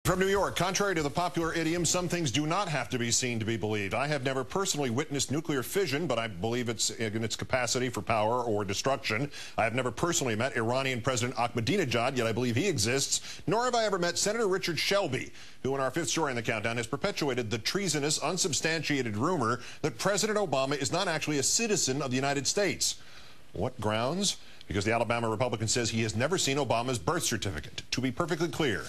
From New York, contrary to the popular idiom, some things do not have to be seen to be believed. I have never personally witnessed nuclear fission, but I believe it's in its capacity for power or destruction. I have never personally met Iranian President Ahmadinejad, yet I believe he exists. Nor have I ever met Senator Richard Shelby, who in our fifth story in the countdown has perpetuated the treasonous, unsubstantiated rumor that President Obama is not actually a citizen of the United States. What grounds? Because the Alabama Republican says he has never seen Obama's birth certificate. To be perfectly clear,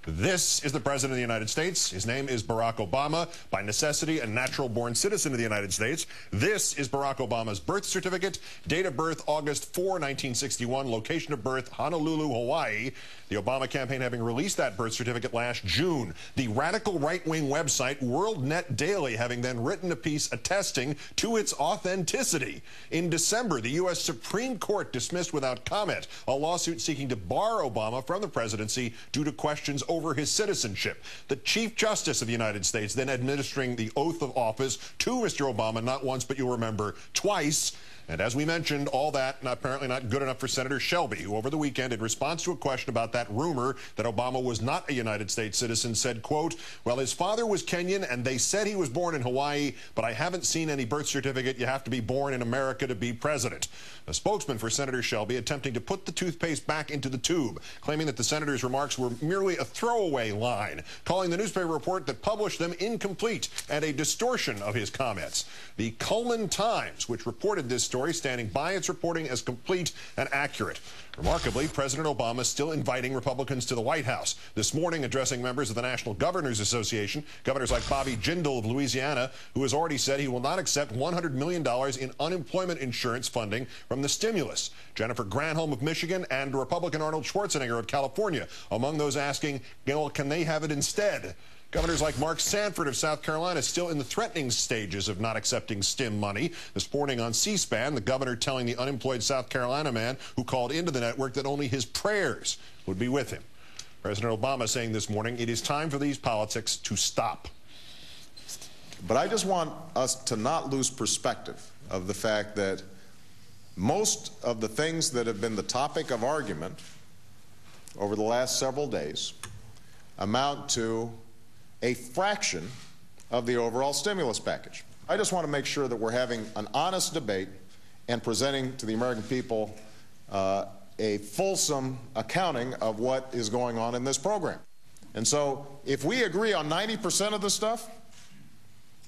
this is the President of the United States. His name is Barack Obama, by necessity a natural-born citizen of the United States. This is Barack Obama's birth certificate. Date of birth, August 4, 1961. Location of birth, Honolulu, Hawaii. The Obama campaign having released that birth certificate last June. The radical right-wing website WorldNet Daily having then written a piece attesting to its authenticity. In December, the U.S. Supreme Court dismissed without comment a lawsuit seeking to bar Obama from the presidency due to questions over his citizenship. The Chief Justice of the United States then administering the oath of office to Mr. Obama, not once, but you'll remember, twice. And as we mentioned, all that apparently not good enough for Senator Shelby, who over the weekend, in response to a question about that rumor that Obama was not a United States citizen, said, quote, well, his father was Kenyan and they said he was born in Hawaii, but I haven't seen any birth certificate. You have to be born in America to be president. A spokesman for Senator Shelby attempting to put the toothpaste back into the tube, claiming that the senator's remarks were merely a throwaway line, calling the newspaper report that published them incomplete and a distortion of his comments. The Cullman Times, which reported this story, standing by its reporting as complete and accurate. Remarkably, President Obama is still inviting Republicans to the White House. This morning, addressing members of the National Governors Association, governors like Bobby Jindal of Louisiana, who has already said he will not accept $100 million in unemployment insurance funding from the stimulus. Jennifer Granholm of Michigan and Republican Arnold Schwarzenegger of California, among those asking, well, can they have it instead? Governors like Mark Sanford of South Carolina still in the threatening stages of not accepting stim money. This morning on C-SPAN, the governor telling the unemployed South Carolina man who called into the network that only his prayers would be with him. President Obama saying this morning, it is time for these politics to stop. But I just want us to not lose perspective of the fact that most of the things that have been the topic of argument over the last several days amount to a fraction of the overall stimulus package. I just want to make sure that we're having an honest debate and presenting to the American people a fulsome accounting of what is going on in this program. And so if we agree on 90% of the stuff,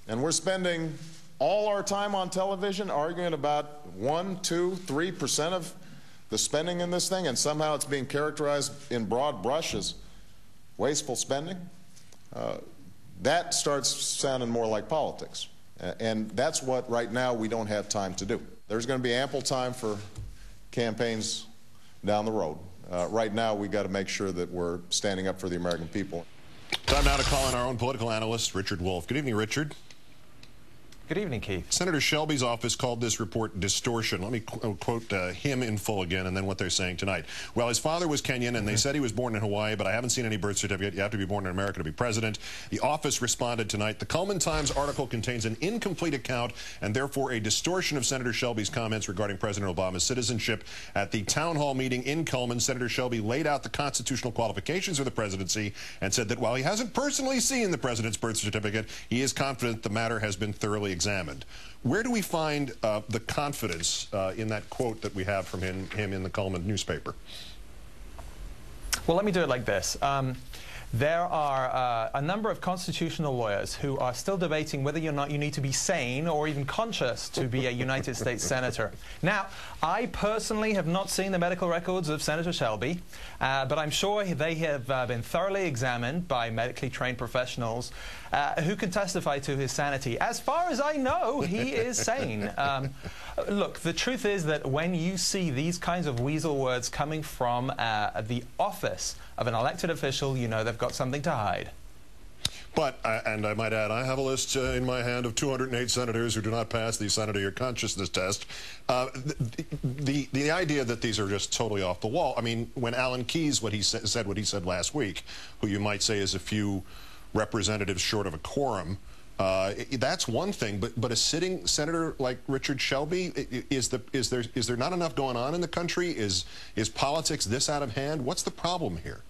and we're spending all our time on television arguing about 1, 2, 3% of the spending in this thing, and somehow it's being characterized in broad brush as wasteful spending, that starts sounding more like politics. And that's what, right now, we don't have time to do. There's going to be ample time for campaigns down the road. Right now, we've got to make sure that we're standing up for the American people. Time now to call on our own political analyst, Richard Wolffe. Good evening, Richard. Good evening, Keith. Senator Shelby's office called this report distortion. Let me quote him in full again and then what they're saying tonight. Well, his father was Kenyan and they said he was born in Hawaii, but I haven't seen any birth certificate. You have to be born in America to be president. The office responded tonight. The Cullman Times article contains an incomplete account and therefore a distortion of Senator Shelby's comments regarding President Obama's citizenship. At the town hall meeting in Cullman, Senator Shelby laid out the constitutional qualifications for the presidency and said that while he hasn't personally seen the president's birth certificate, he is confident the matter has been thoroughly examined. Where do we find the confidence in that quote that we have from him in the Cullman newspaper? Well, let me do it like this. There are a number of constitutional lawyers who are still debating whether or not you need to be sane or even conscious to be a United States Senator. Now, I personally have not seen the medical records of Senator Shelby, but I'm sure they have been thoroughly examined by medically trained professionals who can testify to his sanity. As far as I know, he is sane. Look, the truth is that when you see these kinds of weasel words coming from the office of an elected official, you know they've got something to hide. But, and I might add, I have a list in my hand of 208 senators who do not pass the senator consciousness test. The idea that these are just totally off the wall, I mean, when Alan Keyes said what he said last week, who you might say is a few representatives short of a quorum, that's one thing, but a sitting senator like Richard Shelby, is there not enough going on in the country? Is politics this out of hand? What's the problem here?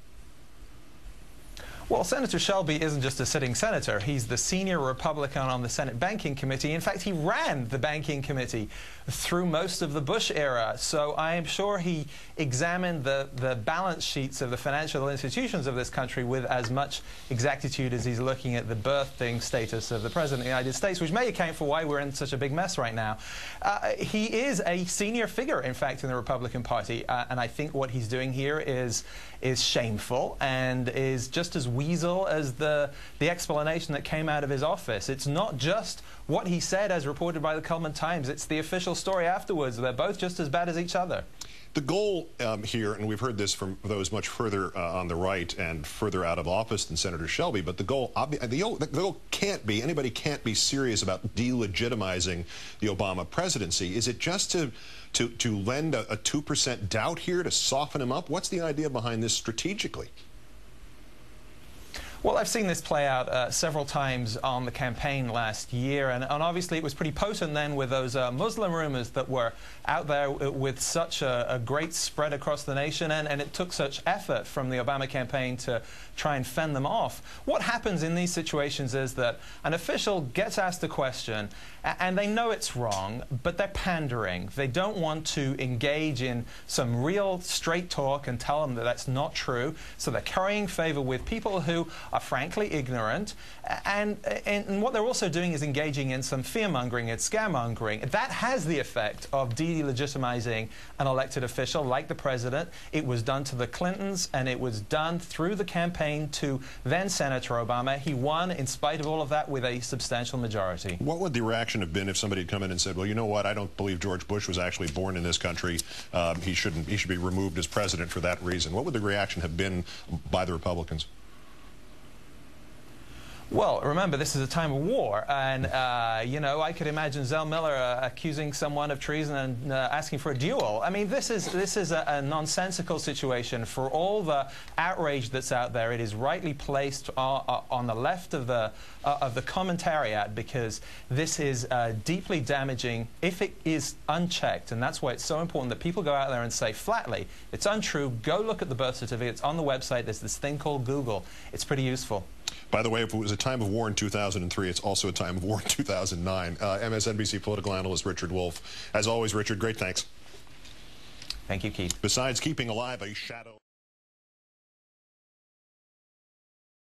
Well, Senator Shelby isn't just a sitting senator. He's the senior Republican on the Senate Banking Committee. In fact, he ran the Banking Committee through most of the Bush era. So I am sure he examined the balance sheets of the financial institutions of this country with as much exactitude as he's looking at the birthing status of the President of the United States, which may account for why we're in such a big mess right now. He is a senior figure, in fact, in the Republican Party. And I think what he's doing here is shameful and is just as weasel as the explanation that came out of his office. It's not just what he said as reported by the Cullman Times. It's the official story afterwards. They're both just as bad as each other. The goal here, and we've heard this from those much further on the right and further out of office than Senator Shelby, but the goal can't be, anybody can't be serious about delegitimizing the Obama presidency. Is it just to lend a 2% doubt here, to soften him up? What's the idea behind this strategically? Well, I've seen this play out several times on the campaign last year, and obviously it was pretty potent then with those Muslim rumors that were out there with such a great spread across the nation, and it took such effort from the Obama campaign to try and fend them off. What happens in these situations is that an official gets asked a question, and they know it's wrong, but they're pandering. They don't want to engage in some real straight talk and tell them that that's not true, so they're currying favor with people who are frankly ignorant, and what they're also doing is engaging in some fear-mongering and scaremongering. That has the effect of delegitimizing an elected official like the president. It was done to the Clintons, and it was done through the campaign to then Senator Obama. He won, in spite of all of that, with a substantial majority. What would the reaction have been if somebody had come in and said, well, you know what, I don't believe George Bush was actually born in this country. He should be removed as president for that reason? What would the reaction have been by the Republicans? Well, remember, this is a time of war, and, you know, I could imagine Zell Miller accusing someone of treason and asking for a duel. I mean, this is a nonsensical situation. For all the outrage that's out there, it is rightly placed on the left of the commentariat, because this is deeply damaging if it is unchecked, and that's why it's so important that people go out there and say flatly, it's untrue, go look at the birth certificate, it's on the website, there's this thing called Google. It's pretty useful. By the way, if it was a time of war in 2003, it's also a time of war in 2009. MSNBC political analyst Richard Wolffe. As always, Richard, great thanks. Thank you, Keith. Besides keeping alive a shadow...